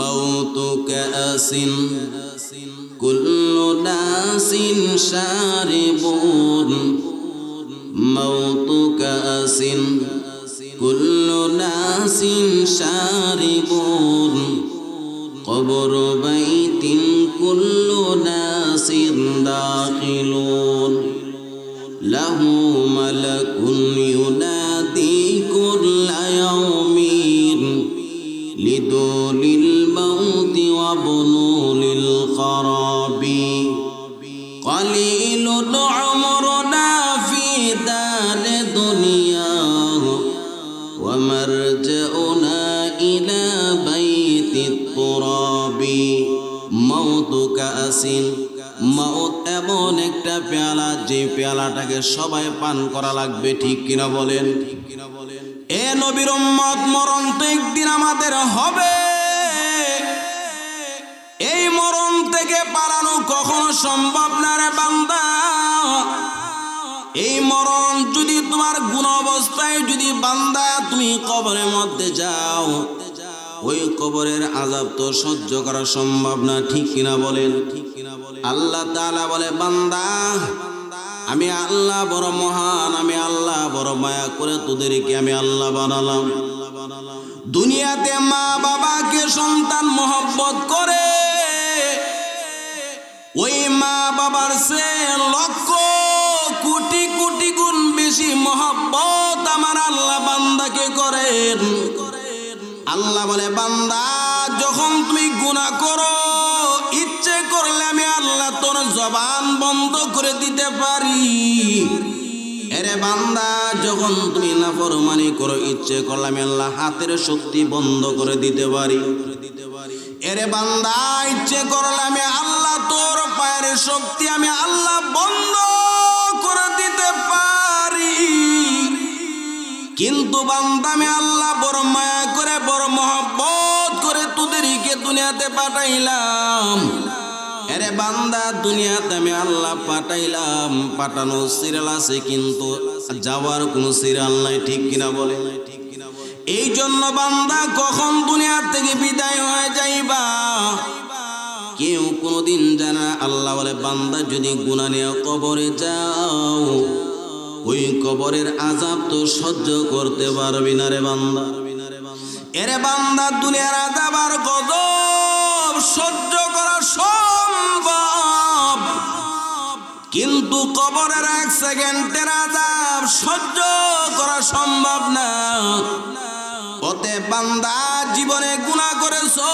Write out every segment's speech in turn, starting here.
موتك أس كل ناس شاربون موتك أس كل ناس شاربون قبر بيت كل ناس داخلون له ملك ينادي كل يوم لدول الموت وبنول الخراب قليل عمرنا في دار الدنيا ومرجعنا إلى بيت التراب موتك أسن মউত এমন একটা পেয়ালা যে পেয়ালাটাকে সবাই পান করা লাগবে ঠিক কিনা বলেন এ নবীর উম্মত মরণ তো একদিন আমাদের হবে এই মরণ থেকে পালানো কখনো সম্ভব না রে বান্দা এই মরণ যদি তোমার গুণ অবস্থায় যদি বান্দা তুমি কবরের মধ্যে যাও ওই কবরের আযাব তো সহ্য করা সম্ভব না ঠিক কিনা বলেন আল্লাহ তাআলা বলে বান্দা আমি আল্লাহ বড় মহান আমি আল্লাহ বড় মায়া করে তোদেরকে আমি আল্লাহ বানালাম দুনিয়াতে মা বাবাকে সন্তান মহব্বত করে ওই মা বাবার চেয়ে লক্ষ কোটি কোটি গুণ বেশি মহব্বত আমার আল্লাহ বান্দাকে করেন আল্লাহ বলে বান্দা যখন তুমি গুনাহ করো ইচ্ছে করলে আমি আল্লাহ তোর জবান বন্ধ করে দিতে পারি এরে বান্দা যখন তুমি নাফরমানি করো ইচ্ছে করলে আমি আল্লাহ হাতের শক্তি বন্ধ করে দিতে পারি এরে বান্দা ইচ্ছে করলে আমি আল্লাহ তোর পায়ের শক্তি আমি আল্লাহ বন্ধ করে দিতে পারি কিন্তু বান্দা আমি আল্লাহ বড় মায়া করে বড় মহব্বত করে তোদেরকে দুনিয়াতে পাঠাইলাম এরে বান্দা দুনিয়াতে আমি আল্লাহ পাঠাইলাম পাঠানো সিরিয়াল আছে কিন্তু যাওয়ার কোনো সিরিয়াল নাই ঠিক কিনা বলে এই জন্য বান্দা কখন দুনিয়া থেকে বিদায় হয়ে যাইবা কেউ কোনোদিন জানা আল্লাহ বলে বান্দা যদি গুনাহ নিয়ে কবরে যাও ওই কবরের আযাব তো সহ্য করতে পারবি না রে বান্দা এরে বান্দা দুনিয়ার আযাব আর গজব সহ্য করা সম্ভব কিন্তু কবরের এক সেকেন্ডের আযাব সহ্য করা সম্ভব না ওতে বান্দা জীবনে গুনাহ করেছো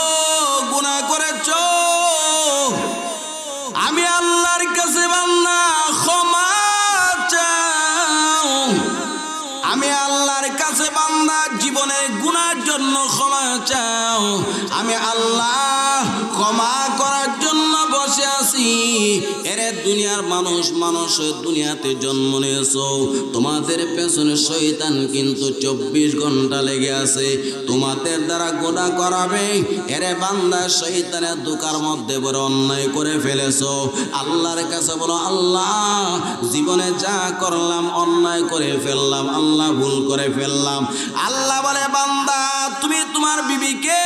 আমি আল্লাহর কাছে বান্দা ক্ষমা চাও আমি আল্লাহর কাছে বান্দা জীবনের গুনাহের জন্য ক্ষমা চাও আমি আল্লাহ ক্ষমা করার জন্য বসে আছি এরে দুনিয়ার মানুষ দুনিয়াতে জন্ম নিয়েছো তোমাদের পেছনে শয়তান কিন্তু 24 ঘন্টা লেগে আছে তোমাদের দ্বারা গুনাহ করাবে এরে বান্দা শয়তানের ধোঁকার মধ্যে বড় অন্যায় করে ফেলেছো আল্লাহর কাছে বলো আল্লাহ জীবনে যা করলাম অন্যায় করে ফেললাম আল্লাহ ভুল করে ফেললাম আল্লাহ বলে বান্দা তুমি তোমার বিবিকে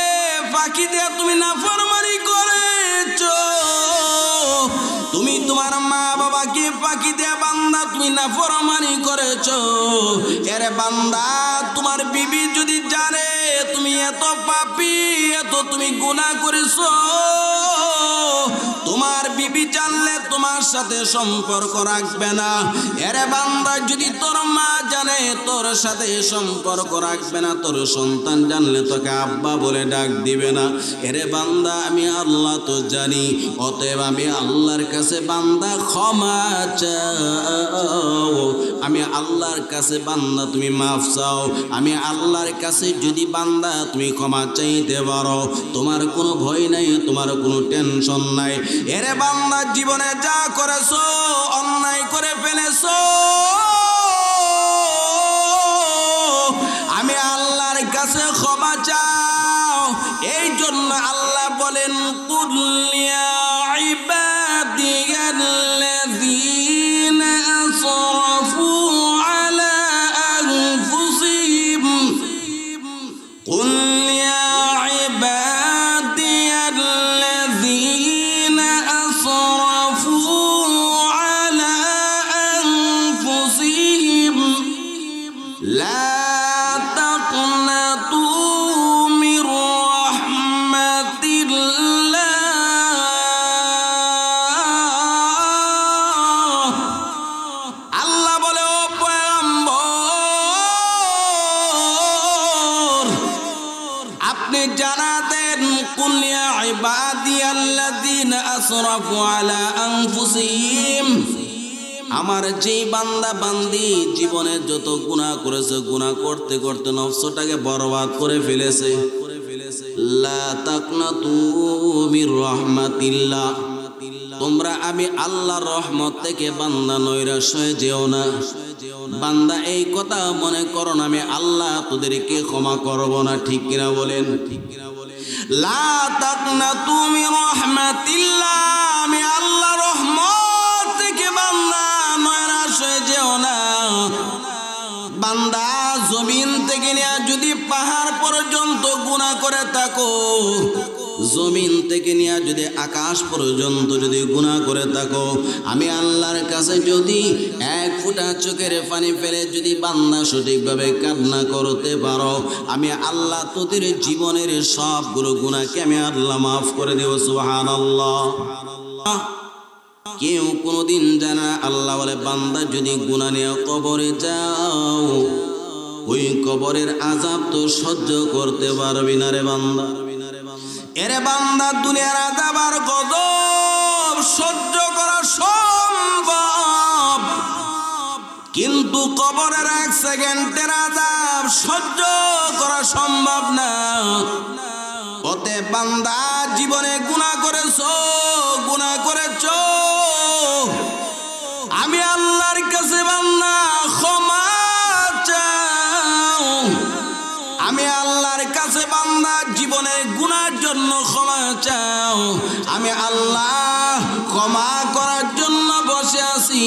ফাঁকি দিয়ে তুমি নাফরমানি করেছো তুমি তোমার মা বাবাকে ফাঁকি দিয়ে বান্দা তুমি নাফরমানি করেছো এরে বান্দা তোমার বিবি যদি জানে তুমি এত পাপী এত তুমি গুনাহ করেছো তোমার বিবি জানলে তোমার সাথে সম্পর্ক রাখবে না এরে বান্দা যদি তোর মা জানে তোর সাথে সম্পর্ক রাখবে না তোর সন্তান জানলে তোকে আব্বা বলে ডাক দিবে না এরে বান্দা আমি আল্লাহ তো জানি অতএব আমি আল্লাহর কাছে বান্দা ক্ষমা চাও আমি আল্লাহর কাছে বান্দা তুমি মাফ চাও আমি আল্লাহর কাছে যদি বান্দা তুমি ক্ষমা চাইতে পারো তোমার কোনো ভয় নাই তোমার কোনো টেনশন নাই এরে বান্দা জীবনে যা করেছো অন্যায় করে ফেলেছো আমি আল্লাহর কাছে ক্ষমা চাও এই জন্য আল্লাহ বলেন কুল ইয়া ইবাদিয়াল্লাযীনা আসরাফু আলা আনফুসিহিম কুল ইয়া ইবাদি কুল ইয়া ইবাদিয়াল্লাযীনা আসরাফু আলা আনফুসিহিম, আমার যে বান্দা বান্দি জীবনে যত গুনাহ করেছে, গুনাহ করতে করতে নফসটাকে বরবাদ করে ফেলেছে, লা তাকনাতু মির রাহমাতিল্লাহ, তোমরা আমি আল্লাহর রহমত থেকে বান্দা নৈরাশ হয়ে যেও না। বান্দা এই কথা মনে করো না আমি আল্লাহ তোদেরকে ক্ষমা করব না, ঠিক কিনা বলেন? লা তাকনাতু মির রাহমাতিল্লাহ, আমি আল্লাহর রহমত থেকে বান্দা নৈরাশ হয়ে যেও না। বান্দা জমিন থেকে নিয়ে যদি পাহাড় পর্যন্ত গুনাহ করে থাকো, জমিন থেকে নিয়ে যদি আকাশ পর্যন্ত যদি গুনাহ করে থাকো, আমি আল্লাহর কাছে যদি এক ফোঁটা চোখের পানি ফেলে যদি বান্দা সঠিকভাবে কান্না করতে পারো, আমি আল্লাহ তোদের জীবনের সবগুলো গুনাহকে আমি আল্লাহ মাফ করে দেব। সুবহানাল্লাহ। কেউ কোনোদিন জানা আল্লাহ বলে বান্দা যদি গুনাহ নিয়ে কবরে যাও, ওই কবরের আযাব তো সহ্য করতে পারবি না রে বান্দা। এরে বান্দা দুনিয়ার আযাব আর গজব সহ্য করা সম্ভব, কিন্তু কবরের এক সেকেন্ডের আযাব সহ্য করা সম্ভব না। ওতে বান্দা জীবনে গুনাহ করেছো, গুনাহ করেছো, আমি আল্লাহর কাছে বান্দা ক্ষমা চাও। আমি আল্লাহর কাছে বান্দা জীবনের গুনার জন্য ক্ষমা চাও। আমি আল্লাহ ক্ষমা করার জন্য বসে আছি।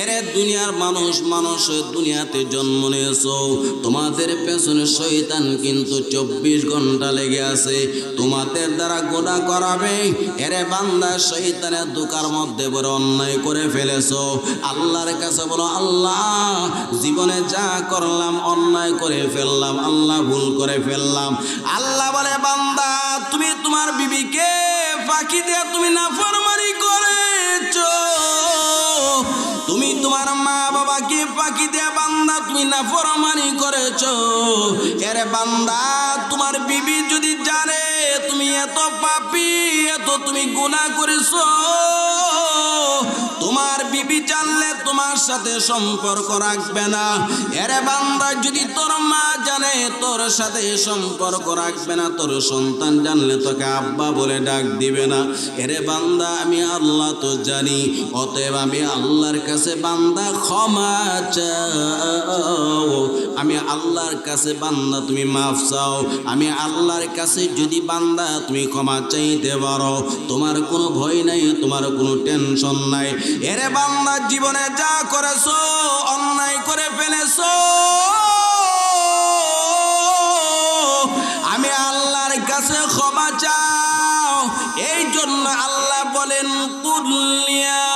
এরে দুনিয়ার মানুষ, মানুষ দুনিয়াতে জন্ম নিয়েছো, তোমাদের পেছনে শয়তান কিন্তু 24 ঘন্টা লেগে আছে তোমাদের দ্বারা গুনাহ করাবে। এরে বান্দা শয়তানের ধোঁকার মধ্যে বড় অন্যায় করে ফেলেছো। আল্লাহর কাছে বলো আল্লাহ জীবনে যা করলাম অন্যায় করে ফেললাম, আল্লাহ ভুল করে ফেললাম। আল্লাহ বলে বান্দা তুমি তোমার বিবিকে ফাঁকি দিয়ে তুমি নাফরমানি করেছো, তুমি তোমার মা বাবাকে ফাঁকি দিয়ে বান্দা তুমি নাফরমানি করেছো। এরে বান্দা তোমার বিবি যদি জানে তুমি এত পাপী, এত তুমি গুনাহ করেছো, তোমার বিবি জানলে তোমার সাথে সম্পর্ক রাখবে না। এরে বান্দা যদি তোর মা জানে তোর সাথে সম্পর্ক রাখবে না, তোর সন্তান জানলে তোকে আব্বা বলে ডাক দিবে না। এরে বান্দা আমি আল্লাহ তো জানি, অতএব আমি আল্লাহর কাছে বান্দা ক্ষমা চাও। আমি আল্লাহর কাছে বান্দা তুমি মাফ চাও। আমি আল্লাহর কাছে যদি বান্দা তুমি ক্ষমা চাইতে পারো, তোমার কোনো ভয় নাই, তোমার কোনো টেনশন নাই। এরে বান্দা জীবনে যা করেছো অন্যায় করে ফেলেছো, আমি আল্লাহর কাছে ক্ষমা চাও। এই জন্য আল্লাহ বলেন কুল ইয়া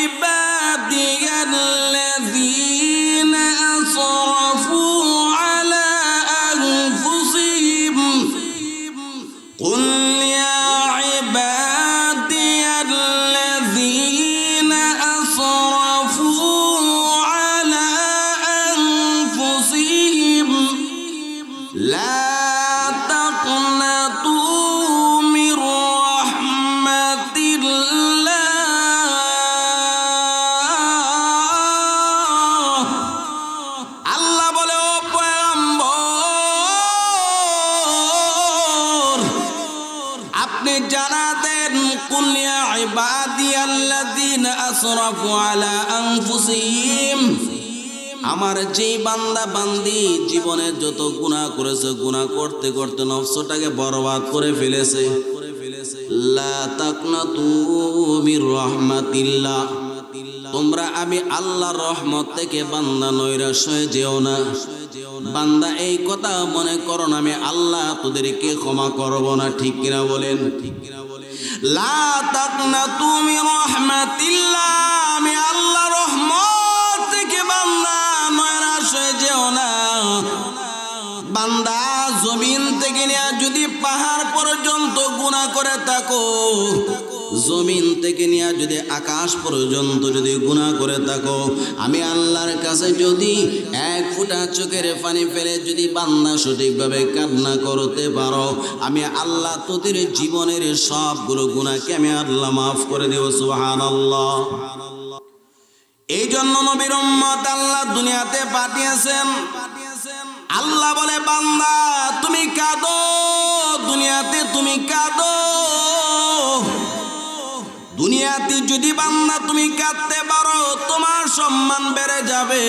ইবাদিয়াল্লাযীনা আসরাফু আলা আনফুসিহিম, কুল ইয়া ইবাদিয়াল্লাযীনা আসরাফু আলা আনফুসিহিম লা তাকনাতু মির রাহমাতিল্লাহ। আল্লাহ বলে ও পয়গম্বর আপনি জানা দেন কুল ইয়া ইবাদিয়াল্লাযীনা আসরাফু আলা আনফুসিহিম, আমার যে বান্দা বান্দি জীবনে যত গুনাহ করেছে, গুনাহ করতে করতে নফসটাকে বরবাদ করে ফেলেছে, লা তাকনাতু মির রাহমাতিল্লাহ, তোমরা আমি আল্লাহর রহমত থেকে বান্দা নৈরাশ হয়ে যেও না। বান্দা এই কথা মনে করো না আমি আল্লাহ তোদেরকে ক্ষমা করব না, ঠিক কিনা বলেন? লা তাকনাতু মির রাহমাতিল্লাহ, আমি আল্লাহর রহমত থেকে বান্দা নৈরাশ হয়ে যেও না। বান্দা জমিন থেকে নিয়ে যদি পাহাড় পর্যন্ত গুনাহ করে থাকো, জমিন থেকে নিয়ে যদি আকাশ পর্যন্ত যদি গুনাহ করে থাকো, আমি আল্লাহর কাছে যদি এক ফোঁটা চোখের পানি ফেলে যদি বান্দা সঠিকভাবে কান্না করতে পারো, আমি আল্লাহ তোদের জীবনের সবগুলো গুনাহকে আমি আল্লাহ মাফ করে দেব। সুবহানাল্লাহ। এই জন্য নবীর উম্মত আল্লাহ দুনিয়াতে পাঠিয়েছেন। আল্লাহ বলে, বান্দা তুমি কাঁদো, দুনিয়াতে তুমি কাঁদো। দুনিয়াতে যদি বান্দা তুমি কাঁদতে পারো, তোমার সম্মান বেড়ে যাবে।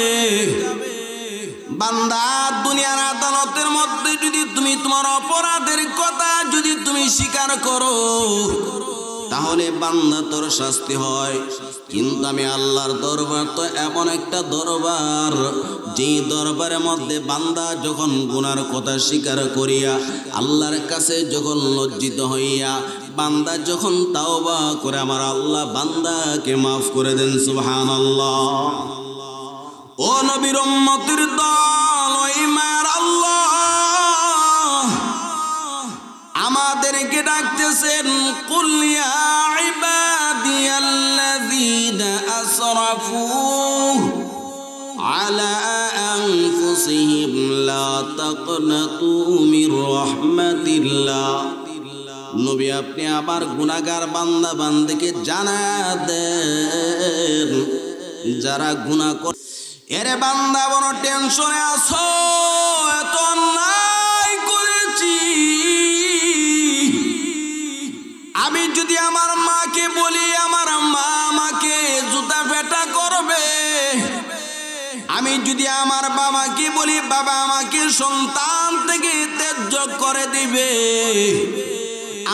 বান্দা দুনিয়ার আদালতের মধ্যে যদি তুমি তোমার অপরাধের কথা যদি তুমি স্বীকার করো, তাহলে বান্দা তোর শাস্তি হয়। কিন্তু আমি আল্লাহর দরবার তো এমন একটা দরবার, যেই দরবারের মধ্যে বান্দা যখন গুনার কথা স্বীকার করিয়া আল্লাহর কাছে যখন লজ্জিত হইয়া বান্দা যখন তাওবা করে, আমার আল্লাহ বান্দাকে মাফ করে দেন। সুবহানাল্লাহ। ও নবীর উম্মতের দল, ওই মার আল্লাহ আমাদেরকে ডাকতেছেন, কুল ইয়া ইবাদিয়াল্লাযীনা আসরাফু আলা আনফুসিহিম লা তাকনাতু মির রাহমাতিল্লাহ। নবী আপনি আবার গুনাহগার বান্দা বান্দিকে জানায়া দেন, যারা গুনাহ করে, এরে বান্দা বড় টেনশনে আছো, এত অন্যায় করেছি। আমি যদি আমার মাকে বলি, আমার মা আমাকে জুতা পেটা করবে। আমি যদি আমার বাবাকে বলি, বাবা আমাকে সন্তান থেকে ত্যায্য করে দিবে।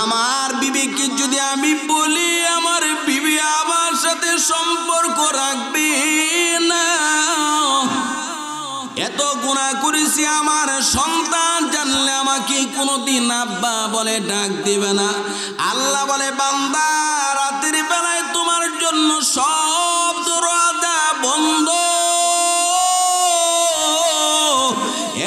আমার বিবিকে যদি আমি বলি, আমার বিবি আমার সাথে সম্পর্ক রাখবে না। এত গুনাহ করেছি, আমার সন্তান জানলে আমাকে কোনোদিন আব্বা বলে ডাক দিবে না। আল্লাহ বলে, বান্দা রাতের বেলায় তোমার জন্য সব দরজা বন্ধ।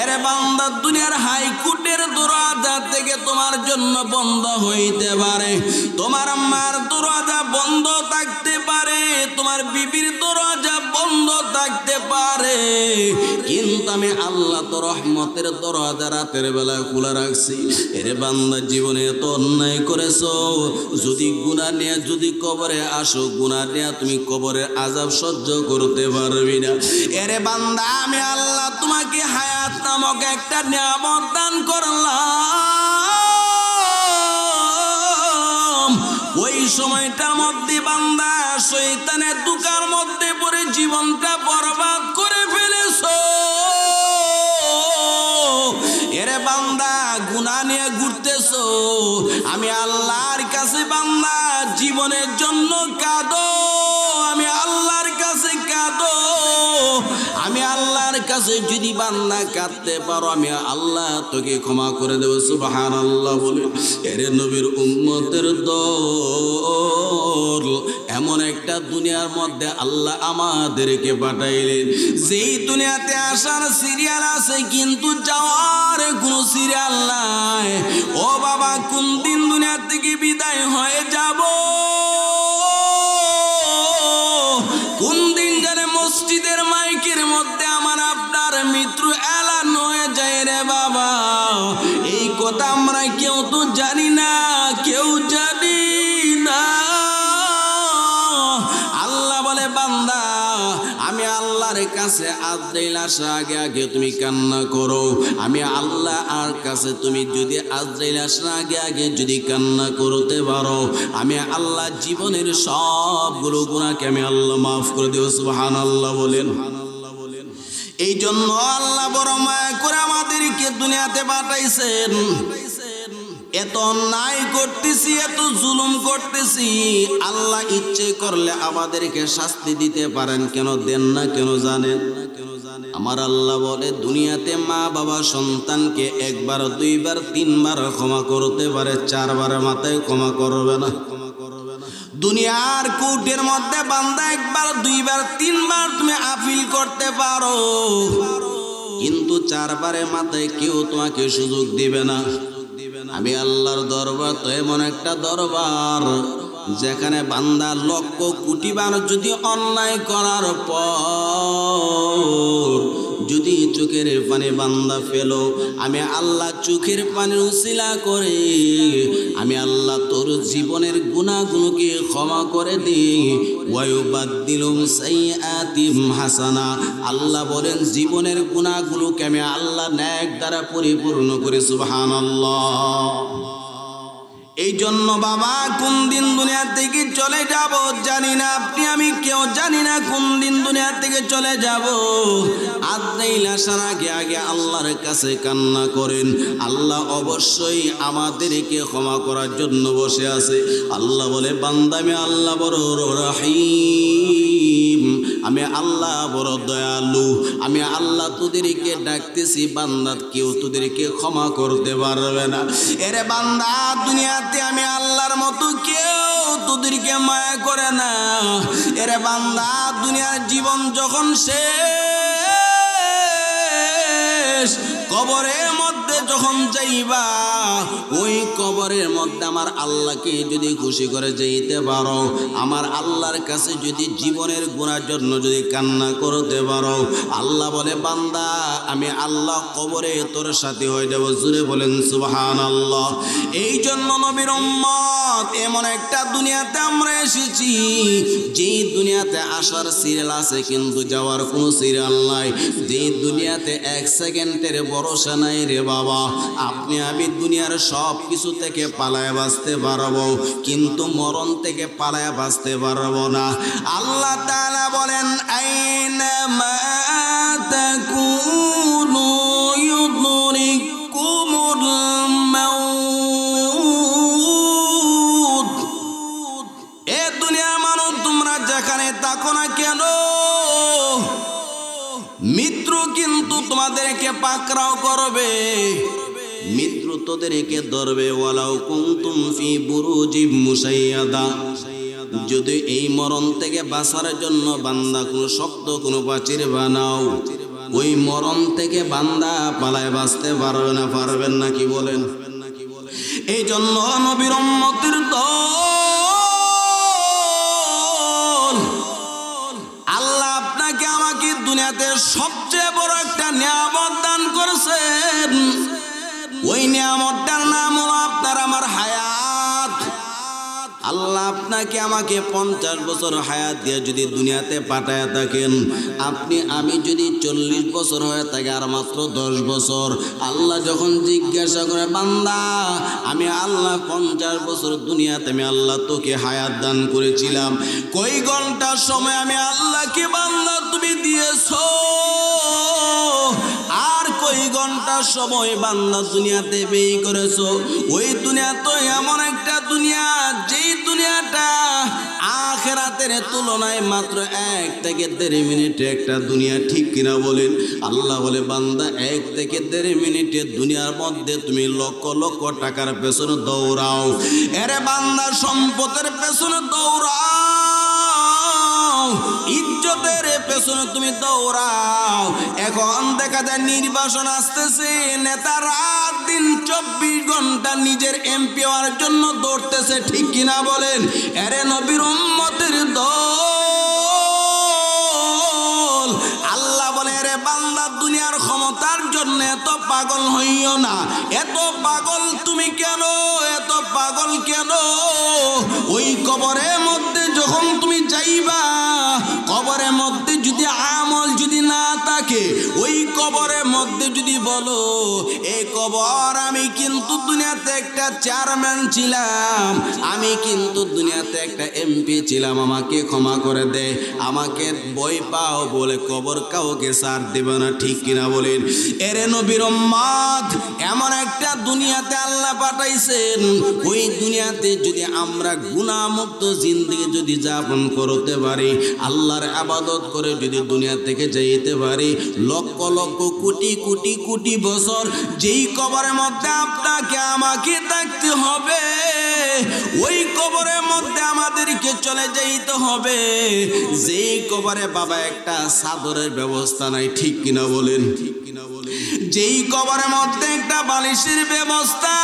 এরে বান্দা দুনিয়ার হাইকোর্টের দরজা থেকে তোমার জন্য বন্ধ হইতে পারে, তোমার আম্মার দরজা বন্ধ থাকতে পারে, তোমার বিবির দরজা বন্ধ থাকতে পারে, কিন্তু আমি আল্লাহ তো রহমতের দরজা রাতের বেলা খোলা রাখছি। এরে বান্দা জীবনে তো অন্যায় করেছো, যদি গুনাহ নিয়ে যদি কবরে আসো, গুনাহ নিয়ে তুমি কবরের আযাব সহ্য করতে পারবি না। এরে বান্দা আমি আল্লাহ তোমাকে হায়াত নামক একটা নিয়ামত দান করলাম। ওই সময়টার মধ্যে বান্দা শয়তানের দুকার মধ্যে পড়ে জীবনটা বরবাদ করে ফেলেছো। এরে বান্দা গুনাহ নিয়ে ঘুরতেছো, আমি আল্লাহর কাছে বান্দা জীবনের জন্য কাঁদো, আমি আল্লাহর কাছে কাঁদো। আমি আল্লাহর কাছে যদি বান্দা কাঁদতে পারো, আমি আল্লাহ তোকে ক্ষমা করে দেব। সুবহানাল্লাহ বলে, এরে নবীর উম্মতের দল, এমন একটা দুনিয়ার মধ্যে আল্লাহ আমাদেরকে পাঠাইলেন, যেই দুনিয়াতে আসার সিরিয়াল আছে কিন্তু যাওয়ার কোনো সিরিয়াল নাই। ও বাবা, কোন দিন দুনিয়া থেকে বিদায় হয়ে যাব, কোন দিন জানে মসজিদের মাইকের মধ্যে আমার আপনার মৃত্যু এলান হয়ে যায় রে বাবা, এই কথা আমরা কেউ তো জানি না, কেউ জানি না। আল্লাহ বলে, বান্দা আমি আল্লাহর কাছে আজরাইল আসার আগে আগে তুমি কান্না করো। আমি আল্লাহ আর কাছে তুমি যদি আজরাইল আসার আগে আগে যদি কান্না করতে পারো, আমি আল্লাহ জীবনের সবগুলো গুনাহকে আমি আল্লাহ মাফ করে দেব। সুবহানাল্লাহ বলেন। এই জন্য আল্লাহ বড় মায়া করে আমাদেরকে দুনিয়াতে পাঠাইছেন। এত অন্যায় করতেছি, এত জুলুম করতেছি, আল্লাহ ইচ্ছে করলে আমাদেরকে শাস্তি দিতে পারেন, কেন দেন না? কেন জানেন? আমার আল্লাহ বলে, দুনিয়াতে মা বাবা সন্তানকে একবার দুইবার তিনবার ক্ষমা করতে পারে, চারবারের মাথায় ক্ষমা করবে না। দুনিয়ার কোর্টের মধ্যে বান্দা একবার দুইবার তিনবার তুমি আপিল করতে পারো, কিন্তু চারবারের মাথায় কেউ তোমাকে সুযোগ দিবে না। আমি আল্লাহর দরবার তো এমন একটা দরবার, যেখানে বান্দা লক্ষ কোটি বার যদি অন্যায় করার পর যদি চোখের পানি বান্দা ফেলো, আমি আল্লাহ চোখের পানির উসিলা করে আমি আল্লাহ তোর জীবনের গুনাহগুলোকে ক্ষমা করে দিই। ওয়ায়ুবাদদিলুম সাইয়্যাতিম হাসানা, আল্লাহ বলেন জীবনের গুনাহগুলোকে আমি আল্লাহ নেক দ্বারা পরিপূর্ণ করে। সুবহানাল্লাহ। এই জন্য বাবা কোন দিন দুনিয়া থেকে চলে যাব জানি না, আপনি আমি কেউ জানি না কোন দিন দুনিয়া থেকে চলে যাব। আদাইল আসার আগে আগে আল্লাহর কাছে কান্না করেন। আল্লাহ অবশ্যই আমাদেরকে ক্ষমা করার জন্য বসে আছে। আল্লাহ বলে বান্দা আমি আল্লাহ বড় রহিম, আমি আল্লাহ বড় দয়ালু, আমি আল্লাহ তোদেরকে ডাকতেছি বান্দা, কেউ তোদেরকে ক্ষমা করতে পারবে না। এরে বান্দা দুনিয়াতে আমি আল্লাহর মতো কেউ তোদেরকে মায়া করে না। এরে বান্দা দুনিয়ার জীবন যখন শেষ, কবরের মধ্যে যখন যাইবা, ওই কবরের মধ্যে আমার আল্লাহকে যদি খুশি করে যাইতে পারো, আমার আল্লাহর কাছে যদি জীবনের গুনার জন্য যদি কান্না করতে পারো, আল্লাহ বলে বান্দা আমি আল্লাহ কবরে তোর সাথে হয়ে যাব। জুড়ে বলেন সুবহানাল্লাহ। এই জন্য নবীর উম্মত এমন একটা দুনিয়াতে আমরা এসেছি, যেই দুনিয়াতে আসার সিরিয়াল আছে কিন্তু যাওয়ার কোনো সিরিয়াল নাই। যেই দুনিয়াতে এক সেকেন্ডের ভরসা নাই রে বাবা। আপনি আমি দুনিয়ার সব কিছু থেকে পালায় বাঁচতে পারবো, কিন্তু মরণ থেকে পালায় বাঁচতে পারবো না। আল্লাহ তাআলা বলেন আইনামা তাকুনু ইউদরিকুমুল মাউত। এ দুনিয়ার মানুষ তোমরা যেখানে থাকো না কেন, মৃত্যু কিন্তু তোমাদেরকে পাকড়াও করবে, মৃত্যু তোদেরকে ধরবে। ওয়ালাউ কুনতুম ফি বুরুজিম মুশাইয়াদা, যদি এই মরণ থেকে বাঁচার জন্য বান্দা কোনো শক্ত কোনো প্রাচীর বানাও, ওই মরণ থেকে বান্দা পালায় বাঁচতে পারবে না। পারবেন না কি বলেন? এই জন্য নবীর উম্মতের দল, আল্লাহ আপনাকে আমাকে দুনিয়াতে সবচেয়ে বড় একটা নিয়ামত দান করেছেন। ওই নিয়ামতটার নাম হলো আপনার আমার হায়াত। আল্লাহ আপনাকে আমাকে 50 বছর হায়াত দিয়ে যদি দুনিয়াতে পাঠায় থাকেন, আপনি আমি যদি 40 বছর হয়ে থাকে আর মাত্র 10 বছর, আল্লাহ যখন জিজ্ঞাসা করে বান্দা আমি আল্লাহ 50 বছর দুনিয়াতে আমি আল্লাহ তোকে হায়াত দান করেছিলাম, কই ঘন্টার সময় আমি আল্লাহকে বান্দা তুমি দিয়েছো, আর কই ঘন্টার সময় বান্দা দুনিয়াতে ব্যয় করেছো? ওই দুনিয়া তো এমন একটা দুনিয়া, যেই দুনিয়াটা আখিরাতের তুলনায় মাত্র 1 থেকে 1.5 মিনিটে একটা দুনিয়া। ঠিক কিনা বলেন? আল্লাহ বলে বান্দা 1 থেকে 1.5 মিনিটে দুনিয়ার মধ্যে তুমি লক্ষ লক্ষ টাকার পেছনে দৌড়াও, এরে বান্দা সম্পদের পেছনে দৌড়াও, ইজ্জতের পেছনে তুমি দৌড়াও। এখন দেখা যায় নির্বাচন আসতেছে, নেতা রাত দিন 24 ঘন্টা নিজের এমপি হওয়ার জন্য দৌড়তেছে। ঠিক কিনা বলেন? এরে নবীর উম্মতের দল, আল্লাহ বলে রে বান্দা দুনিয়ার ক্ষমতার জন্য এত পাগল হইও না। এত পাগল তুমি কেন? এত পাগল কেন? ওই কবরের মধ্যে যখন তুমি যাইবা, কবরের মধ্যে যদি আমল যদি না থাকে, ওই কবরের মধ্যে যদি বলো এই কবর আমি কিন্তু দুনিয়াতে একটা চেয়ারম্যান ছিলাম, আমি কিন্তু দুনিয়াতে একটা এমপি ছিলাম, আমাকে ক্ষমা করে দে, আমাকে বই পাও বলে কবর কাউকে সার দেবে না। ঠিক কিনা বলেন? এরে নবীর উম্মত এমন একটা দুনিয়াতে আল্লাহ পাঠাইছেন, ওই দুনিয়াতে যদি আমরা গুনাহমুক্ত জিন্দেগি যদি যাপন করতে পারি, আল্লাহর ইবাদত করে যদি দুনিয়া থেকে যাইতে পারি, লক্ষ লক্ষ কোটি কোটি কোটি বছর যেই কবরের মধ্যে আপনাকে আমাকে থাকতে হবে, ওই কবরের মধ্যে আমাদেরকে চলে যাইতে হবে, যেই কবরে বাবা একটা চাদরের ব্যবস্থা নাই। ঠিক কিনা বলেন? যেই কবরের মধ্যে একটা বালিশের ব্যবস্থা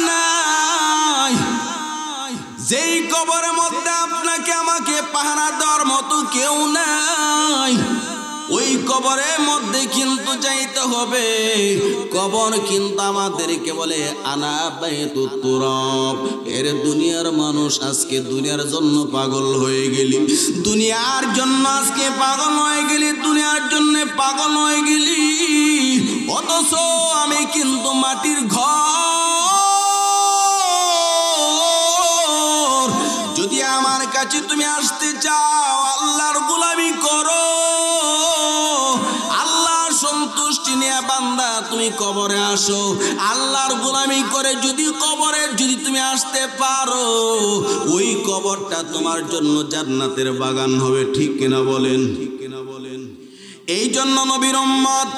নাই, যেই কবরের মধ্যে আপনাকে আমাকে পাহারা দেওয়ার মতো কেউ নাই, ওই কবরের মধ্যে কিন্তু যাইতে হবে। কবর কিন্তু আমাদেরকে বলে আনা বাইতুত তুরাব। এর দুনিয়ার মানুষ আজকে দুনিয়ার জন্য পাগল হয়ে গেলি, দুনিয়ার জন্য আজকে পাগল হয়ে গেলি, দুনিয়ার জন্য পাগল হয়ে গেলি। অথচ আমি কিন্তু মাটির ঘর। যদি আমার কাছে তুমি আসতে চাও, আল্লাহর গোলামি করো, সন্তুষ্টি নিয়ে বান্দা তুমি কবরে আসো। আল্লাহর গোলামি করে যদি কবরে যদি তুমি আসতে পারো, ওই কবরটা তোমার জন্য জান্নাতের বাগান হবে। ঠিক কিনা বলেন? এই জন্য নবীর উম্মত,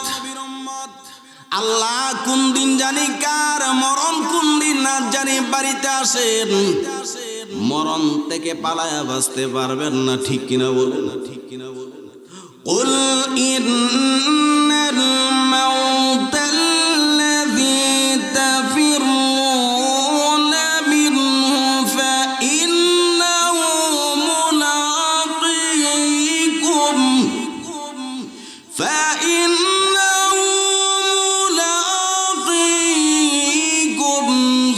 আল্লাহ কোন দিন জানি কার মরণ, কোন দিন না জানি বাড়িতে আসেন, মরণ থেকে পালায়া বাঁচতে পারবেন না। ঠিক কিনা বলেন? قل إن الموت الذي تفرون منه فإنه ملاقيكم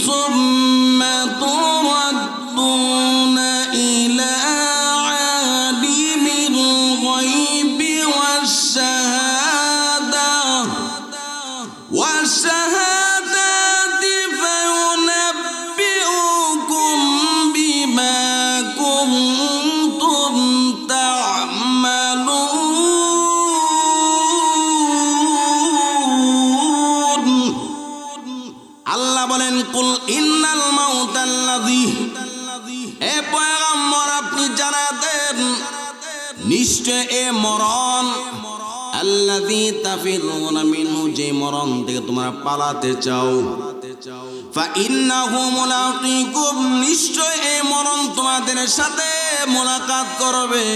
ثم تردون إلى عالم الغيب والشهادة فينبئكم بما كنتم تعملون। আল্লাহ বলেন কুল ইন্নাল মাউতাল্লাযী, এ পয়গম্বর আপনি জানা দেন, নিশ্চয় এ মরণ, আল্লাযী তাফিরুনা মিনহু, যে মরণ থেকে তোমরা পালাতে চাও, ফাইন্নাহু মুলাকীকুম, নিশ্চয় এই মরণ তোমাদের সাথে মুলাকাত করবে।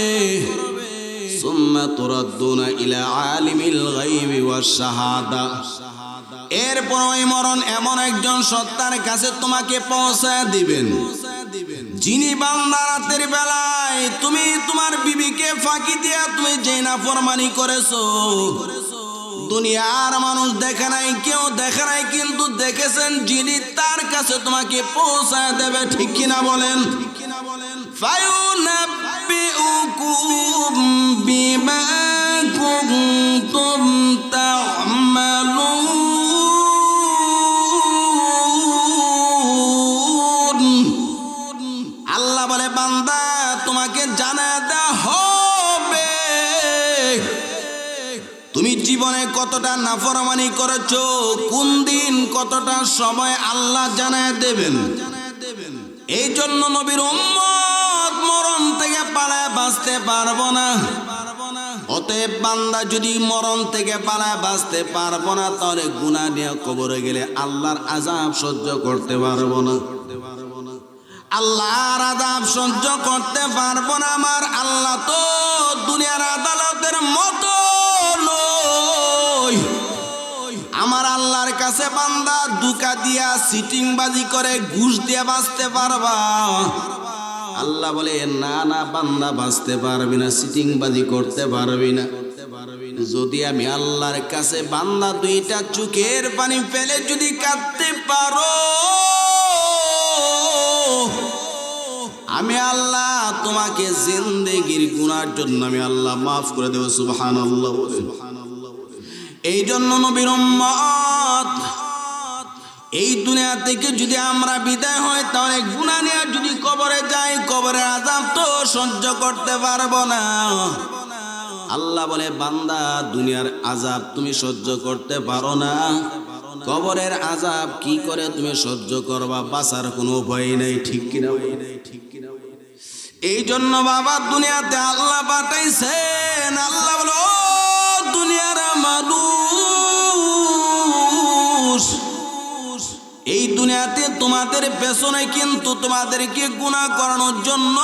সুম্মা তুরাদ্দুনা ইলা আলিমিল গায়বি ওয়াশ শাহাদা, এরপর ওই মরণ এমন একজন সত্তার কাছে তোমাকে পৌঁছায় দিবেন, যিনি বান্দা রাতের বেলায় তুমি তোমার বিবিকে ফাঁকি দিয়া তুমি যে নাফরমানি করেছো, দুনিয়ার মানুষ দেখে নাই, কেউ দেখে নাই, কিন্তু দেখেছেন যিনি, তার কাছে তোমাকে পৌঁছায় দেবে। ঠিক কিনা বলেন? ফায়ুনাব্বিউকুম বিমা কুনতুম তা'মালুন। আল্লাহ বলে বান্দা তোমাকে জানা দেওয়া হবে তুমি জীবনে কতটা নাফরমানি করেছো, কোন দিন কতটা সময় আল্লাহ জানায় দেবেন। এই জন্য নবীর উম্মত মরণ থেকে পালায় বাঁচতে পারবো না। অতএব বান্দা যদি মরণ থেকে পালায় বাঁচতে পারবো না, তাহলে গুনাহ নিয়ে কবরে গেলে আল্লাহর আযাব সহ্য করতে পারবো না। আল্লাহর আযাব সহ্য করতে পারবো না। আমার আল্লাহ তো দুনিয়ার আদালতের মতো নয়। আমার আল্লাহর কাছে বান্দা দুকা দিয়া সিটিংবাজি করে ঘুষ দিয়ে বাঁচতে পারবা? আল্লাহ বলে না না বান্দা বাঁচতে পারবি না, সিটিংবাজি করতে পারবি না। যদি আমি আল্লাহর কাছে বান্দা দুইটা চোখের পানি ফেলে যদি কাঁদতে পারো, আমি আল্লাহ তোমাকে জিন্দেগির গুনার জন্য আমি আল্লাহ মাফ করে দেব। সুবহানাল্লাহ। এই জন্য নবীর উম্মত, এই দুনিয়া থেকে যদি আমরা বিদায় হই, তাহলে গুনাহ নিয়ে যদি কবরে যাই, কবরের আযাব তো সহ্য করতে পারবো না। আল্লাহ বলে বান্দা দুনিয়ার আযাব তুমি সহ্য করতে পারো না, কবরের আযাব কি করে তুমি সহ্য করবা? বাঁচার কোনো উপায় নাই। ঠিক কিনা? এই জন্য বাবা দুনিয়াতে আল্লাহ পাঠাইছেন। আল্লাহ বলো দুনিয়ার মানুষ, এই দুনিয়াতে তোমাদের পেছনে কিন্তু তোমাদেরকে গুনাহ করানোর জন্য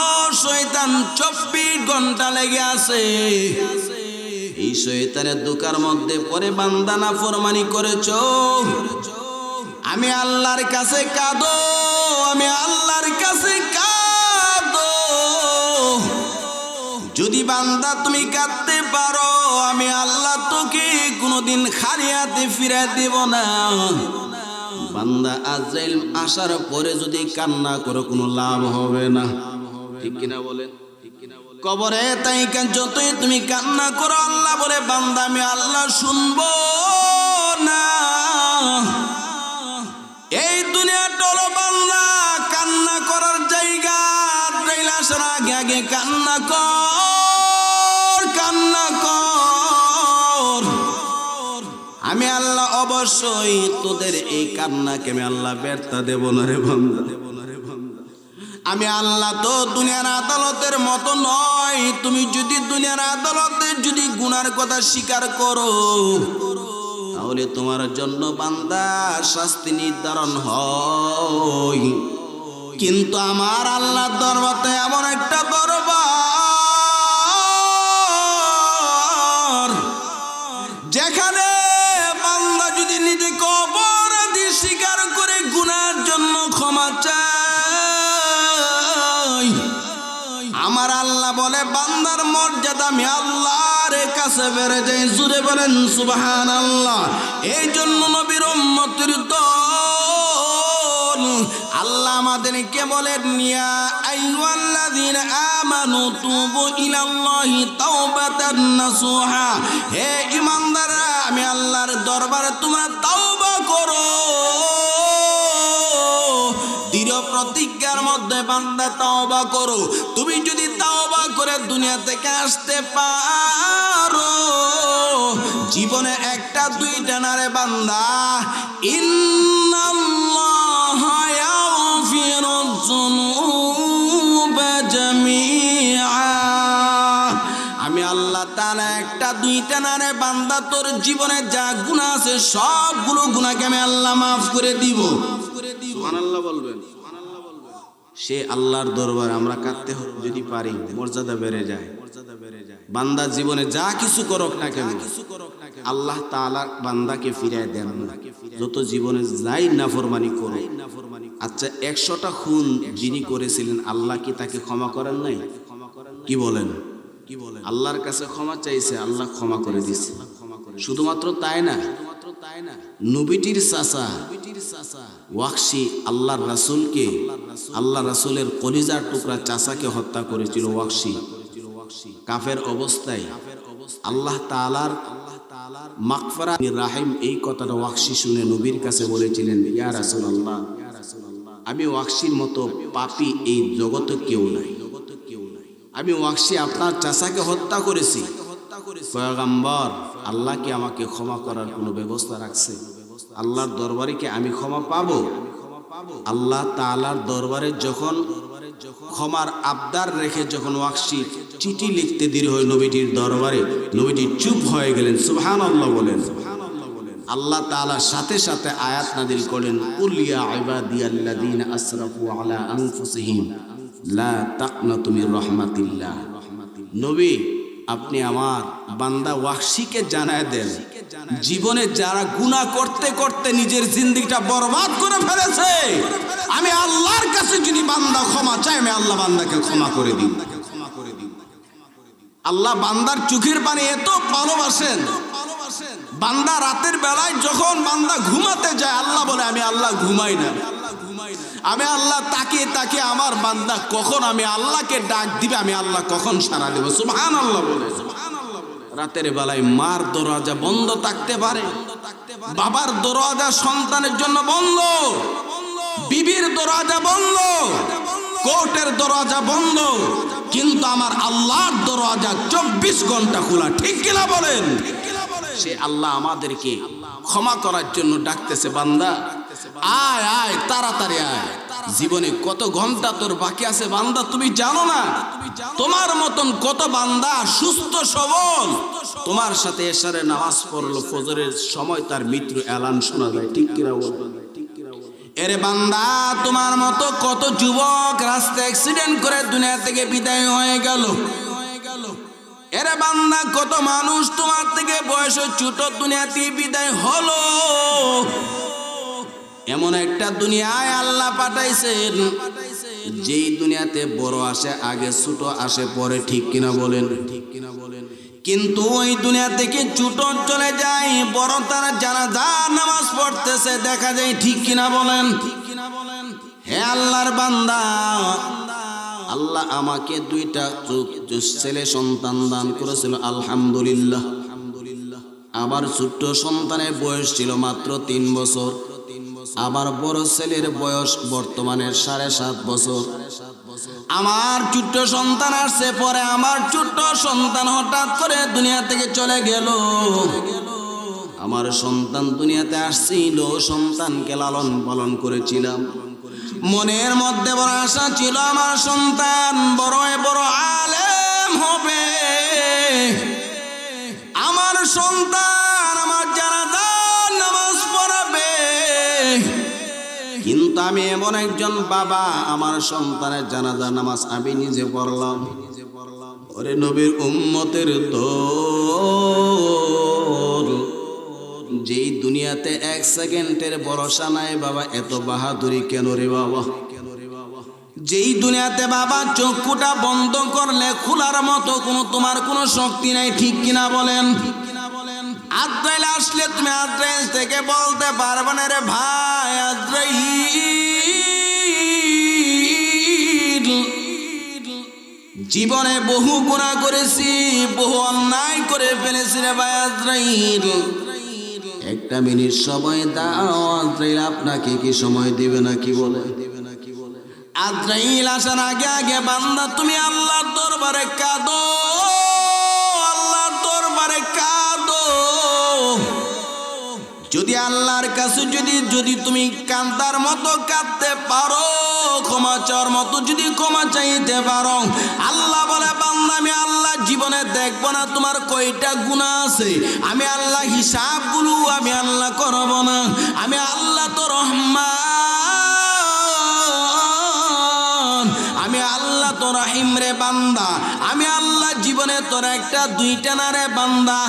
শয়তান 24 ঘন্টা লেগে আছে। এই শয়তানের দুকার মধ্যে পরে বান্দা নাফরমানি করেছো, আমি আল্লাহর কাছে কাঁদো, আমি আল্লাহর কাছে কাঁদো। যদি বান্দা তুমি কাঁদতে পারো, আমি আল্লাহ তোকে কোনোদিন খালি হাতে ফিরে দেব না। বান্দা আজরাইল আসার পরে যদি কান্না করে কোনো লাভ হবে না, ঠিক কিনা বলেন? কবরে তাই যতই তুমি কান্না করো, আল্লাহ বলে বান্দা আমি আল্লাহ শুনবো না। এই দুনিয়াটা হলো বান্দা কান্না করার জায়গা। আজরাইল আসার আগে আগে কান্না কর, কান্না কর। আমি আল্লাহ অবশ্যই তোদের এই কান্নাকে আমি আল্লাহ ব্যর্থ দেব না রে বান্দা। আমি আল্লাহ তো দুনিয়ার আদালতের মতো নয়। তুমি যদি দুনিয়ার আদালতে যদি গুনার কথা স্বীকার করো, তাহলে তোমার জন্য বান্দা শাস্তি নির্ধারণ হয়। কিন্তু আমার আল্লাহর দরবারে এমন একটা দরবার, যেখানে বান্দা যদি নিজেকে অপরাধী স্বীকার করে গুনার জন্য ক্ষমা চায়, আমার আল্লাহ বলে বান্দার মর্যাদা আমি আল্লাহর কাছে বেড়ে যাই। জুড়ে বলেন সুবহানাল্লাহ। এই জন্য নবীর উম্মতের দল আল্লাহ আমাদেরকে বলেন, ইয়া আইয়ুহাল্লাযীনা আমানু তুবু ইলাল্লাহি তাওবাতান নাসুহা। হে ঈমানদাররা, আমি আল্লাহর দরবারে তোমরা তাওবা করো। দৃঢ় প্রতিজ্ঞার মধ্যে বান্দা তাওবা করো। তুমি যদি তাওবা করে দুনিয়া থেকে আসতে পারো, জীবনে একটা দুইটা না রে বান্দা, ইন্নাল্লাহা ইয়াগফিরুয যুনুবা জামিআ। আমি আল্লাহ তাআলা একটা দুইটা না রে বান্দা, তোর জীবনে যা গুনাহ আছে সবগুলো গুনাহকে আমি আল্লাহ মাফ করে দিব। সুবহানাল্লাহ বলবেন। সে আল্লাহর দরবারে আমরা কাঁদতে যদি পারি, মর্যাদা বেড়ে যায়। বান্দা জীবনে যা কিছু করুক না কেন, আল্লাহ তাআলা বান্দাকে ফিরিয়ে দেন না। যত জীবনে যাই নাফরমানি করে, আচ্ছা 100টা খুন যিনি করেছিলেন, আল্লাহ কি তাকে ক্ষমা করেন নাই? কি বলেন? আল্লাহর কাছে ক্ষমা চাইছে, আল্লাহ ক্ষমা করে দিয়েছে। শুধুমাত্র তাই না, নবীটির চাচা ওয়াকশী আল্লাহর রাসূলকে, আল্লাহ রাসূলের কলিজার টুকরা চাচাকে হত্যা করেছিল ওয়াকশী। কাফের অবস্থায় আল্লাহ তাআলার মাগফিরাত রাহিম এই কথাটা ওয়াকশী শুনে নবীর কাছে বলেছিলেন, ইয়া রাসূলুল্লাহ, আমি ওয়াকশীর মতো পাপী এই জগতে কেউ নাই। আমি ওয়াকশী আপনার চাচাকে হত্যা করেছি। পয়গম্বর, আল্লাহ কি আমাকে ক্ষমা করার কোনো ব্যবস্থা রাখছে? আল্লাহর দরবারে কি আমি ক্ষমা পাবো? আল্লাহ তাআলার দরবারে যখন ক্ষমার আবদার রেখে যখন ওয়াকশী চিঠি লিখতে দেরি হয় নবীটির দরবারে, নবীটি চুপ হয়ে গেলেন। সুবহানাল্লাহ বলেন। আল্লাহ তাআলা সাথে সাথে আয়াত নাযিল করেন, কুল ইয়া ইবাদিয়াল্লাযীনা আসরাফু আলা আনফুসিহিম লা তাকনাতু মির রাহমাতিল্লাহ। নবী, আপনি আমার বান্দা ওয়াকশীকে জানায় দেন, জীবনে যারা গুনাহ করতে করতে নিজের জিন্দেগিটা বরবাদ করে ফেলেছে, আমি আল্লাহর কাছে যদি বান্দা ক্ষমা চায়, আমি আল্লাহ বান্দাকে ক্ষমা করে দিই। আল্লাহ বান্দার চোখের পানি এত ভালোবাসেন। বান্দা রাতের বেলায় যখন বান্দা ঘুমাতে যায়, আল্লাহ বলে আমি আল্লাহ ঘুমাই না। আমি আল্লাহ তাকিয়ে তাকিয়ে আমার বান্দা কখন আমি আল্লাহকে ডাক দিবে, আমি আল্লাহ কখন সাড়া দেব। সুবহানাল্লাহ বলে। রাতের বেলায় মার দরজা বন্ধ থাকতে পারে, বাবার দরজা সন্তানের জন্য বন্ধ, বিবির দরজা বন্ধ, কোর্টের দরজা বন্ধ, কিন্তু আমার আল্লাহর দরজা 24 ঘন্টা খোলা। ঠিক কিনা বলেন? সে আল্লাহ আমাদেরকে ক্ষমা করার জন্য ডাকতেছে, বান্দা আয় আয়, তাড়াতাড়ি আয়। জীবনে কত ঘন্টা তোর বাকি আছে বান্দা, তুমি জানো না? তোমার মতন কত বান্দা সুস্থ সবল তোমার সাথে এশারের নামাজ পড়লো, ফজরের সময় তার মৃত্যু এলান শোনা যায়। ঠিক কিনা বলবেন? এরে বান্দা, তোমার মতো কত যুবক রাস্তায় অ্যাক্সিডেন্ট করে দুনিয়া থেকে বিদায় হয়ে গেল। এরে বান্দা, কত মানুষ তোমার থেকে বয়স ছোট দুনিয়া থেকে বিদায় হলো। এমন একটা দুনিয়ায় আল্লাহ পাঠাইছেন, যেই দুনিয়াতে বড় আসে আগে ছোট আসে পরে, ঠিক কিনা বলেন? কিন্তু ওই দুনিয়া থেকে ছোট চলে যায়, বড় তার জানাজার নামাজ পড়তেছে দেখা যায়, ঠিক কিনা বলেন? হে আল্লাহর বান্দা, আল্লাহ আমাকে দুইটা ছেলে সন্তান দান করেছিল, আলহামদুলিল্লাহ। আবার ছোট্ট সন্তানের বয়স ছিল মাত্র 3 বছর, আবার বড় ছেলের বয়স বর্তমানে 7.5 বছর। আমার ছোট্ট সন্তান আসছে পরে, আমার ছোট্ট সন্তান হঠাৎ করে দুনিয়া থেকে চলে গেল। আমার সন্তান দুনিয়াতে আসছিল, সন্তানকে লালন পালন করেছিলাম। মনের মধ্যে বড় আশা ছিল আমার সন্তান বড় বড় আলেম হবে, আমার সন্তান আমার জানাজার নামাজ পড়াবে। কিন্তু আমি এমন একজন বাবা, আমার সন্তানের জানাজার নামাজ আমি নিজে পড়লাম। ওরে নবীর উম্মতের দল, যেই দুনিয়াতে 1 সেকেন্ডের ভরসা নাই বাবা, এত বাহাদুরি কেন রে বাবা? যেই দুনিয়াতে বাবা চক্ষুটা বন্ধ করলে খোলার মতো তোমার কোনো শক্তি নাই, ঠিক কিনা বলেন? আজরাইল আসলে তুমি আজরাইল থেকে বলতে পারবে না রে ভাই আজরাইল, জীবনে বহু গুনাহ করেছি, বহু অন্যায় করে ফেলেছি রে ভাই আজরাইল, 1 মিনিট সময় দাও। আজরাইল আপনাকে কি সময় দিবে না? কি বলে? আজরাইল আসার আগে আগে বান্দা তুমি আল্লাহর দরবারে কাঁদো, আল্লাহর দরবারে কাঁদো। যদি আল্লাহর কাছে যদি তুমি কান্দার মতো কাঁদতে পারো, ক্ষমা চাওয়ার মতো যদি ক্ষমা চাইতে পারো, আল্লাহ বলে বান্দা আমি আল্লাহ জীবনে দেখবো না তোমার কয়টা গুনাহ আছে, আমি আল্লাহ হিসাবগুলো আমি আল্লাহ করব না, আমি আল্লাহ তো রহমান, আমি আল্লাহ তো রহিম রে বান্দা, আমি আল্লাহ জীবনে তোর 1-2টা না রে বান্দা,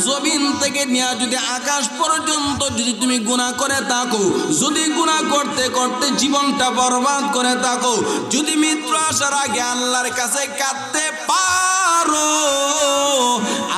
জমিন থেকে নিয়ে যদি আকাশ পর্যন্ত যদি তুমি গুনাহ করে থাকো, যদি গুনাহ করতে করতে জীবনটা বরবাদ করে থাকো, যদি মৃত্যু আসার আগে আল্লাহর কাছে কাঁদতে পারো,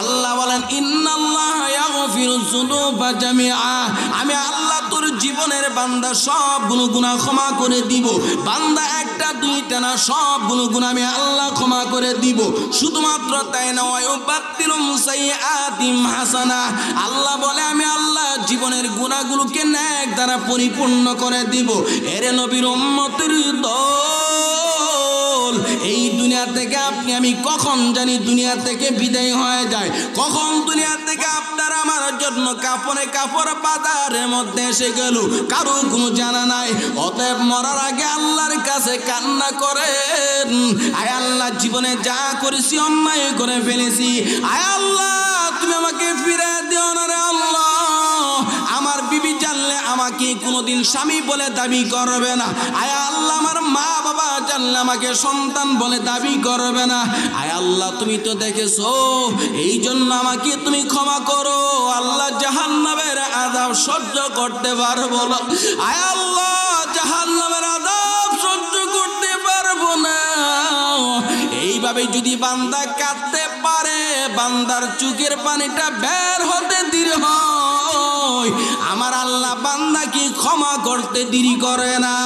আল্লাহ বলেন ইন্নাল্লাহ ইয়াগফিরুয যুনুবা জামিআ, আমি আল্লাহ তোর জীবনের বান্দা সবগুলো গুনাহ ক্ষমা করে দিব। বান্দা 1-2টা না, সবগুলো গুনাহ আমি আল্লাহ ক্ষমা করে দিব। শুধুমাত্র তাই না, ওয়ায়ুবাদদিলু সাইয়্যাতিহিম হাসানা, আল্লাহ বলে আমি আল্লাহ জীবনের গুনাহগুলোকে নেক দ্বারা পরিপূর্ণ করে দিব। এরে নবীর উম্মতের দল, এই দুনিয়া থেকে আপনি আমি কখন জানি দুনিয়া থেকে বিদায় হয়ে যায়, কখন দুনিয়া থেকে আপনার আমার জন্য কাপড় বাজারের মধ্যে এসে গেল, কারো কোনো জানা নাই। অতএব মরার আগে আল্লাহর কাছে কান্না করেন, আয় আল্লাহ জীবনে যা করেছি অন্যায় করে ফেলেছি, আয় আল্লাহ তুমি আমাকে ফিরে দিও না রে আল্লাহ। আমার বিবি জানলে আমাকে কোনোদিন স্বামী বলে দাবি করবে না, আয় আল্লাহ আমার মা বাবা জানলে আমাকে সন্তান বলে দাবি করবে না, আয় আল্লাহ তুমি তো দেখেছো, এই জন্য আমাকে তুমি ক্ষমা করো। আল্লাহ জাহান্নামের আযাব সহ্য করতে পারবো না, আয় আল্লাহ জাহান্নামের আযাব সহ্য করতে পারবো না। এইভাবে যদি বান্দা কাঁদতে পারে, বান্দার চোখের পানিটা বের হতে দেরি হয়, আমার আল্লাহ বান্দাকে ক্ষমা করতে দেরি করে না।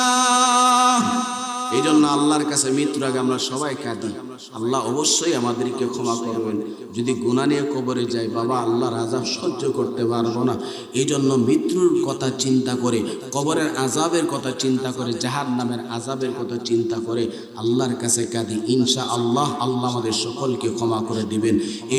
এই জন্য আল্লাহর কাছে মৃত্যুর আগে আমরা সবাই কাঁদি, আল্লাহ অবশ্যই আমাদেরকে ক্ষমা করবেন। যদি গুনাহ নিয়ে কবরে যাই বাবা, আল্লাহর আযাব সহ্য করতে পারবো না, এই জন্য মৃত্যুর কথা চিন্তা করে, কবরের আযাবের কথা চিন্তা করে, জাহান্নামের আযাবের কথা চিন্তা করে আল্লাহর কাছে কাঁদি। ইনশাআল্লাহ আল্লাহ আমাদের সকলকে ক্ষমা করে দিবেন।